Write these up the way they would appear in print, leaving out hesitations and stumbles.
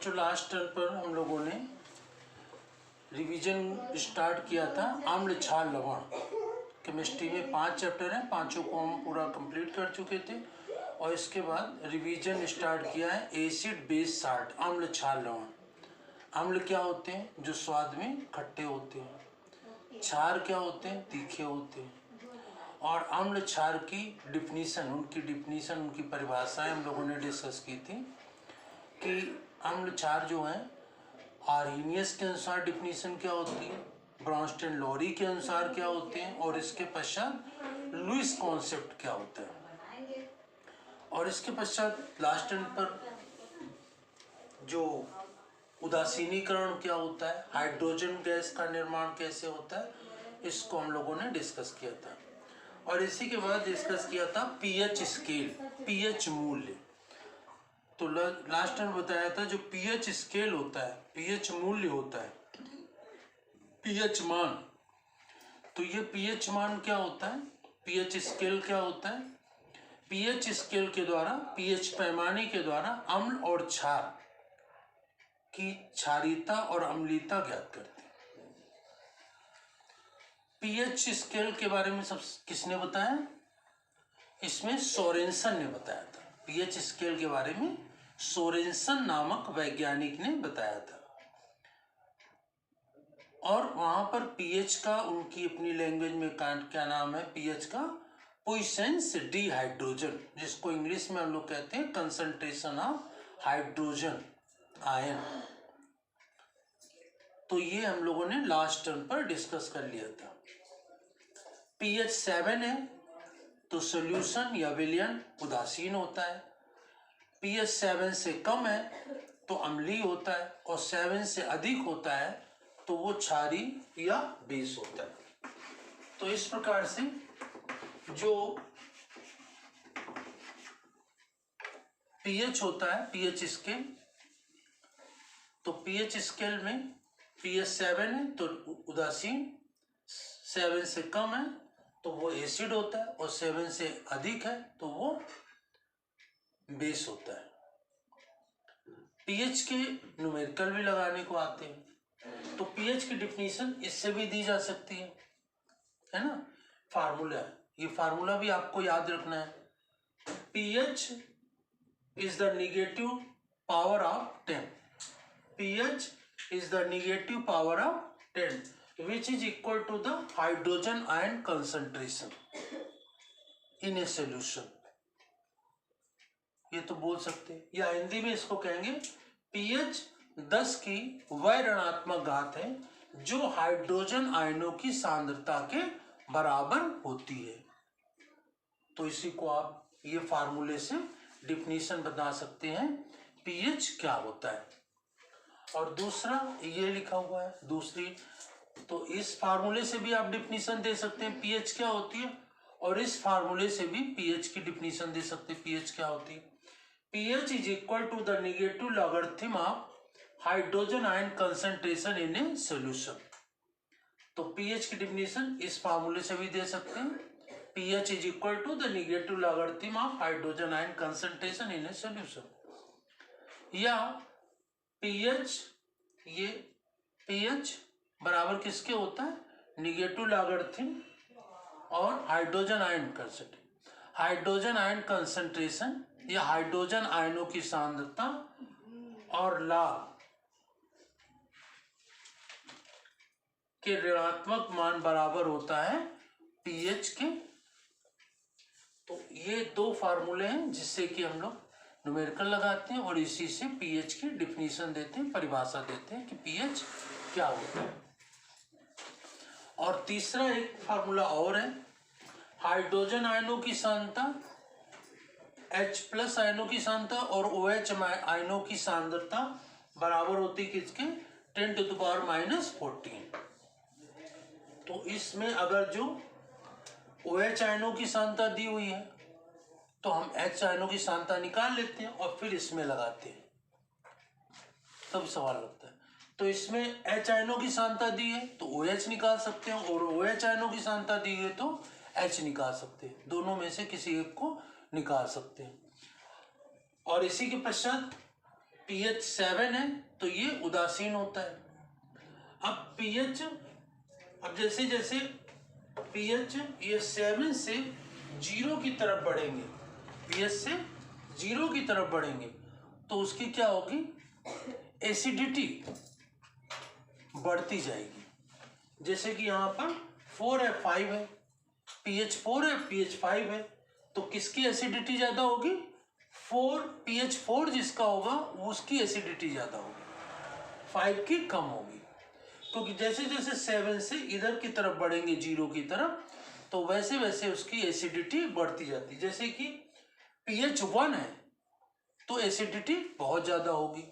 बच्चों last turn पर हम लोगों ने रिवीजन स्टार्ट किया था आम्ल क्षार लवण। केमिस्ट्री में 5 चैप्टर हैं, 5 को हम पूरा कंप्लीट कर चुके थे और इसके बाद रिवीजन स्टार्ट किया है एसिड बेस साल्ट आम्ल क्षार लवण। अम्ल क्या होते हैं? जो स्वाद में खट्टे होते हैं। क्षार क्या होते हैं? तीखे होते हैं। और अम्ल क्षार की डिफिनीशन, उनकी परिभाषाएं हम लोगों ने डिस्कस की थी कि अम्ल क्षार जो है आर्हेनियस के अनुसार डिफिनीशन क्या होती है, ब्रॉन्स्टेन लोरी के अनुसार क्या होते हैं और इसके पश्चात लुईस कॉन्सेप्ट क्या होता है। और इसके पश्चात लास्ट टर्न पर जो उदासीनीकरण क्या होता है, हाइड्रोजन गैस का निर्माण कैसे होता है, इसको हम लोगों ने डिस्कस किया था। और इसी के बाद डिस्कस किया था पीएच स्केल, पीएच मूल्य। तो लास्ट टाइम बताया था जो पीएच स्केल होता है, पीएच मूल्य होता है, पीएच मान। तो ये पीएच मान क्या होता है, पीएच स्केल क्या होता है? पीएच स्केल के द्वारा, पीएच पैमाने के द्वारा अम्ल और क्षार की क्षारीयता और अम्लीयता ज्ञात करते हैं। पीएच स्केल के बारे में सब किसने बताया? इसमें सोरेनसन ने बताया था। पीएच स्केल के बारे में सोरेनसन नामक वैज्ञानिक ने बताया था। और वहां पर पीएच का उनकी अपनी लैंग्वेज में क्या नाम है पीएच का? पोइसेंस डी हाइड्रोजन, जिसको इंग्लिश में हम लोग कहते हैं कंसंट्रेशन ऑफ हाइड्रोजन आयन। तो ये हम लोगों ने लास्ट टर्म पर डिस्कस कर लिया था। पीएच 7 है तो सोल्यूशन या विलयन उदासीन होता है। पीएच 7 से कम है तो अम्लीय होता है और 7 से अधिक होता है तो वो क्षारीय या बेस होता है। तो इस प्रकार से जो पीएच होता है, पीएच स्केल, तो पीएच स्केल में पीएच 7 है तो उदासीन, 7 से कम है तो वो एसिड होता है और 7 से अधिक है तो वो बेस होता है। पीएच के न्यूमेरिकल भी लगाने को आते हैं। तो पीएच की डिफिनीशन इससे भी दी जा सकती है ना, फार्मूला है। ये फार्मूला भी आपको याद रखना है। PH is the negative power of 10, pH is the negative power of 10 which is equal to the hydrogen ion concentration in a solution। ये तो बोल सकते हैं, या हिंदी में इसको कहेंगे pH 10 की वह ऋणात्मक घात है जो हाइड्रोजन आयनों की सांद्रता के बराबर होती है। तो इसी को आप ये फार्मूले से डिफिनीशन बता सकते हैं pH क्या होता है। और दूसरा ये लिखा हुआ है दूसरी, तो इस फार्मूले से भी आप डिफिनीशन दे सकते हैं पीएच क्या होती है, और इस फार्मूले से भी पीएच की डिफिनीशन दे सकते हैं पीएच क्या होती है। PH is equal to the negative logarithm of hydrogen ion concentration in a solution. तो पीएच की डिफिनीशन इस फार्मूले से भी दे सकते हैं, pH is equal to the negative logarithm of hydrogen ion concentration in a solution. या पीएच, ये पीएच बराबर किसके होता है? निगेटिव लॉगरिथम और hydrogen ion concentration, hydrogen ion concentration या हाइड्रोजन आयनों की सांद्रता और लाभ के ऋणात्मक मान बराबर होता है पीएच के। तो ये दो फार्मूले हैं जिससे कि हम लोग न्यूमेरिकल लगाते हैं और इसी से पीएच की डिफिनीशन देते हैं, परिभाषा देते हैं कि पीएच क्या होता है। और तीसरा एक फार्मूला और है, हाइड्रोजन आयनों की सांद्रता, H+ आयनों की सांद्रता और OH आयनों की सांद्रता बराबर होती है किसके? 10⁻⁻14। तो इसमें अगर जो OH आयनों की सांद्रता दी हुई है तो हम H आयनों की सांद्रता निकाल लेते हैं और फिर इसमें लगाते हैं, तब सवाल लगता है। तो इसमें H आयनों की सांद्रता दी है तो OH निकाल सकते हैं और OH आयनों की सांद्रता दी है तो H निकाल सकते हैं, दोनों में से किसी एक को निकाल सकते हैं। और इसी के पश्चात pH 7 है तो ये उदासीन होता है। अब pH, अब जैसे जैसे pH ये 7 से 0 की तरफ बढ़ेंगे, pH से 0 की तरफ बढ़ेंगे तो उसकी क्या होगी, एसिडिटी बढ़ती जाएगी। जैसे कि यहाँ पर 4 है 5 है, pH 4 है pH 5 है, तो किसकी एसिडिटी ज़्यादा होगी, 4 pH 4 जिसका होगा उसकी एसिडिटी ज़्यादा होगी, 5 की कम होगी। क्योंकि जैसे जैसे 7 से इधर की तरफ बढ़ेंगे 0 की तरफ तो वैसे वैसे उसकी एसिडिटी बढ़ती जाती है। जैसे कि pH 1 है तो एसिडिटी बहुत ज़्यादा होगी,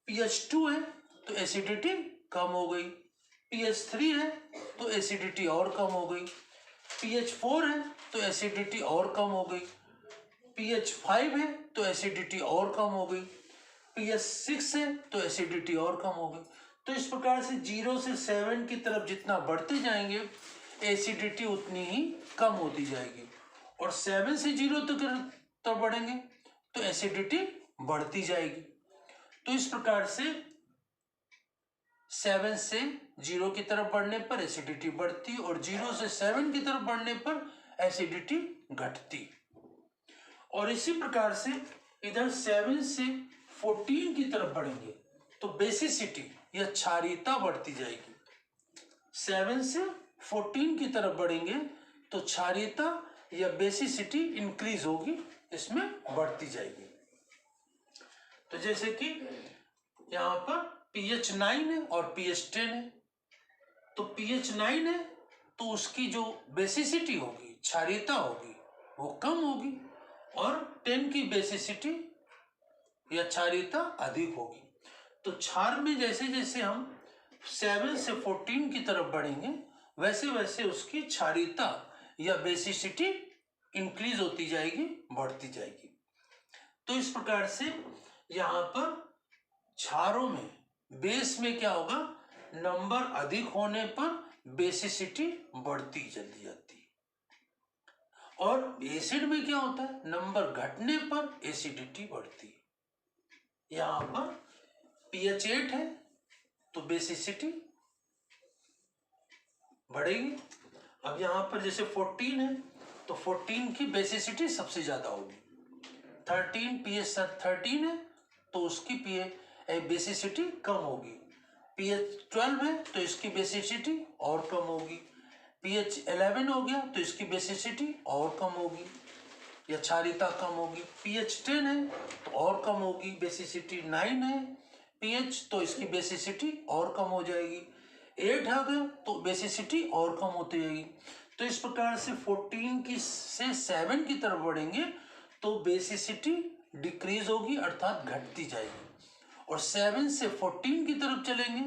pH 2 है तो एसिडिटी कम हो गई, pH 3 है तो एसिडिटी और कम हो गई, pH 4 है तो एसिडिटी और कम हो गई, pH 5 है तो एसिडिटी और कम हो गई, pH 6 है तो एसिडिटी और कम हो गई। तो इस प्रकार से 0 से 7 की तरफ जितना बढ़ते जाएंगे एसिडिटी उतनी ही कम होती जाएगी, और 7 से 0 तक बढ़ेंगे तो एसिडिटी बढ़ती जाएगी। तो इस प्रकार से 7 से 0 की तरफ बढ़ने पर एसिडिटी बढ़ती और 0 से 7 की तरफ बढ़ने पर एसिडिटी घटती। और इसी प्रकार से इधर 7 से 14 की तरफ बढ़ेंगे तो बेसिसिटी या क्षारीयता बढ़ती जाएगी। 7 से 14 की तरफ बढ़ेंगे तो क्षारीयता या बेसिसिटी इंक्रीज होगी, इसमें बढ़ती जाएगी। तो जैसे कि यहाँ पर pH 9 है और pH 10 है, तो pH 9 है तो उसकी जो बेसिसिटी होगी, क्षारीयता होगी, वो कम होगी, और 10 की बेसिसिटी या क्षारीयता अधिक होगी। तो क्षार में जैसे जैसे हम 7 से 14 की तरफ बढ़ेंगे वैसे वैसे उसकी क्षारीयता या बेसिसिटी इंक्रीज होती जाएगी, बढ़ती जाएगी। तो इस प्रकार से यहाँ पर क्षारों में बेस में क्या होगा, नंबर अधिक होने पर बेसिसिटी बढ़ती चली जाती है, और एसिड में क्या होता है, नंबर घटने पर एसिडिटी बढ़ती है। यहाँ पर pH 8 है तो बेसिसिटी बढ़ेगी। अब यहाँ पर जैसे 14 है तो 14 की बेसिसिटी सबसे ज्यादा होगी, 13 pH 13 है तो उसकी बेसिसिटी कम होगी, pH 12 है तो इसकी बेसिसिटी और कम होगी, pH 11 हो गया तो इसकी बेसिसिटी और कम होगी या क्षारीयता कम होगी, pH 10 है तो और कम होगी, बेसिसिटी 9 है pH तो इसकी बेसिसिटी और कम हो जाएगी, 8 आ गया तो बेसिसिटी और कम होती जाएगी। तो इस प्रकार से 14 की से 7 की तरफ बढ़ेंगे तो बेसिसिटी डिक्रीज होगी अर्थात घटती जाएगी, और 7 से 14 की तरफ चलेंगे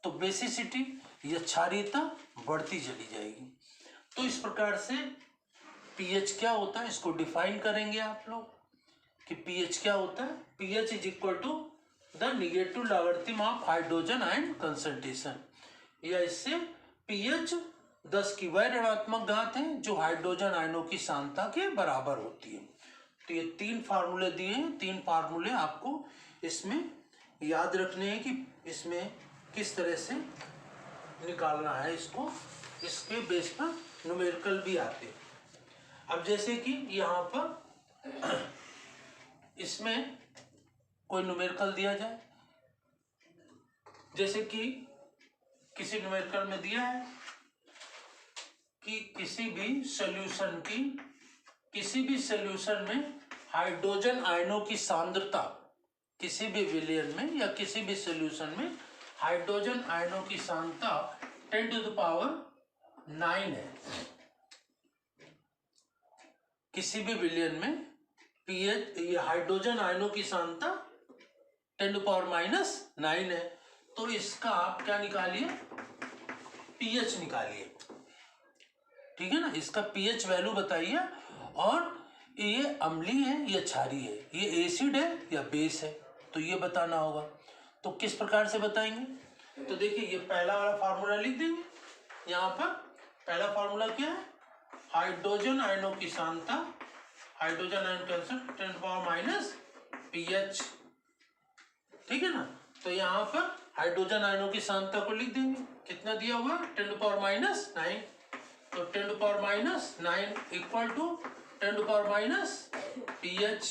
तो बेसिसिटी या क्षारीयता बढ़ती चली जाएगी। तो इस प्रकार से pH क्या होता है इसको डिफाइन करेंगे आप लोग कि pH क्या होता है। pH is equal to the negative logarithm of hydrogen ion concentration, या इससे pH 10 की वह ऋणात्मक घात है जो हाइड्रोजन आयनों की सांद्रता के बराबर होती है। तो ये 3 फार्मूले दिए हैं, 3 फार्मूले आपको इसमें याद रखने हैं कि इसमें किस तरह से निकालना है इसको, इसके बेस पर न्यूमेरिकल भी आते हैं। अब जैसे कि यहाँ पर इसमें कोई न्यूमेरिकल दिया जाए, जैसे कि किसी न्यूमेरिकल में दिया है कि किसी भी सॉल्यूशन में हाइड्रोजन आयनों की सांद्रता, किसी भी विलयन में या किसी भी सॉल्यूशन में हाइड्रोजन आयनों की सांद्रता 10 to the power 9 है। किसी भी विलयन में pH ये हाइड्रोजन आयनों की सांद्रता 10 to the power -9 है, तो इसका आप क्या निकालिए, pH निकालिए, ठीक है ना, इसका pH वैल्यू बताइए, और ये अम्लीय है या क्षारीय है, ये एसिड है या बेस है, तो ये बताना होगा। तो किस प्रकार से बताएंगे, तो देखिए ये पहला वाला फार्मूला लिख देंगे। यहाँ पर पहला फार्मूला क्या है, हाइड्रोजन आयनों की सांद्रता, hydrogen ion cancer 10 to the power - pH ठीक है ना। तो यहाँ पर हाइड्रोजन आयनों की सांद्रता को लिख देंगे, कितना दिया हुआ 10⁻⁹। तो 10⁻⁹ इक्वल टू 10⁻⁻ pH।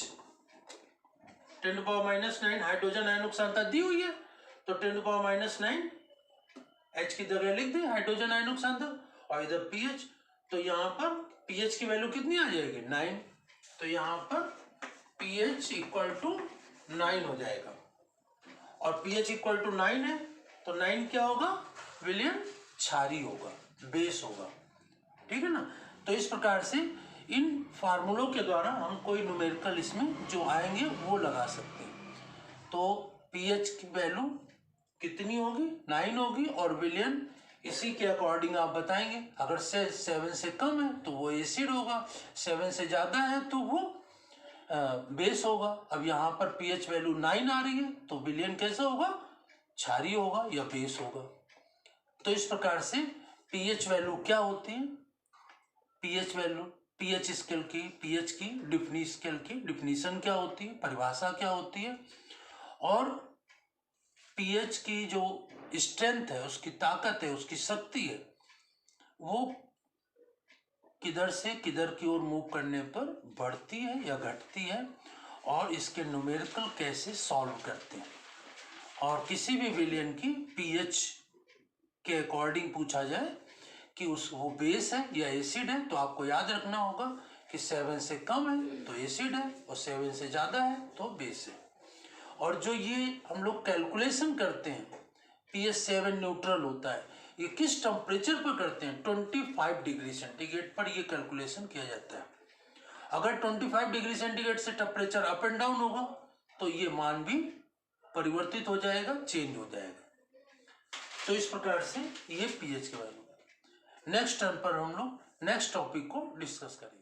10⁻⁹ हाइड्रोजन आयनों की सांद्रता दी हुई है, तो 10⁻⁹ H की जगह लिख दें हाइड्रोजन आयनों की सांद्रता, और इधर pH। तो यहाँ पर pH की वैल्यू कितनी आ जाएगी 9। तो यहाँ पर pH इक्वल टू 9 हो जाएगा, और pH इक्वल टू 9 है तो 9 क्या होगा विलयन क्षारीय होगा, बेस होगा, ठीक है ना। तो इस प्रकार से इन फार्मूलों के द्वारा हम कोई न्यूमेरिकल इसमें जो आएंगे वो लगा सकते हैं। तो pH की वैल्यू कितनी होगी 9 होगी, और विलयन इसी के अकॉर्डिंग आप बताएंगे। अगर 7 से कम है तो वो एसिड होगा, 7 से ज़्यादा है तो वो बेस होगा। अब यहाँ पर pH वैल्यू 9 आ रही है तो विलयन कैसा होगा क्षारीय होगा या बेस होगा। तो इस प्रकार से pH वैल्यू क्या होती है, pH वैल्यू pH स्केल की, pH की स्केल की डिफिनीशन क्या होती है, परिभाषा क्या होती है, और pH की जो स्ट्रेंथ है, उसकी ताकत है, उसकी शक्ति है, वो किधर से किधर की ओर मूव करने पर बढ़ती है या घटती है, और इसके न्यूमेरिकल कैसे सॉल्व करते हैं। और किसी भी विलयन की pH के अकॉर्डिंग पूछा जाए कि वो बेस है या एसिड है, तो आपको याद रखना होगा कि 7 से कम है तो एसिड है, और 7 से ज़्यादा है तो बेस है। और जो ये हम लोग कैलकुलेशन करते हैं pH 7 न्यूट्रल होता है, ये किस टेम्परेचर पर करते हैं 25 डिग्री सेंटीग्रेड पर ये कैलकुलेशन किया जाता है। अगर 25 डिग्री सेंटीग्रेड से टेम्परेचर अप एंड डाउन होगा तो ये मान भी परिवर्तित हो जाएगा, चेंज हो जाएगा। तो इस प्रकार से ये pH के बारे में नेक्स्ट टर्म पर हम लोग नेक्स्ट टॉपिक को डिस्कस करेंगे।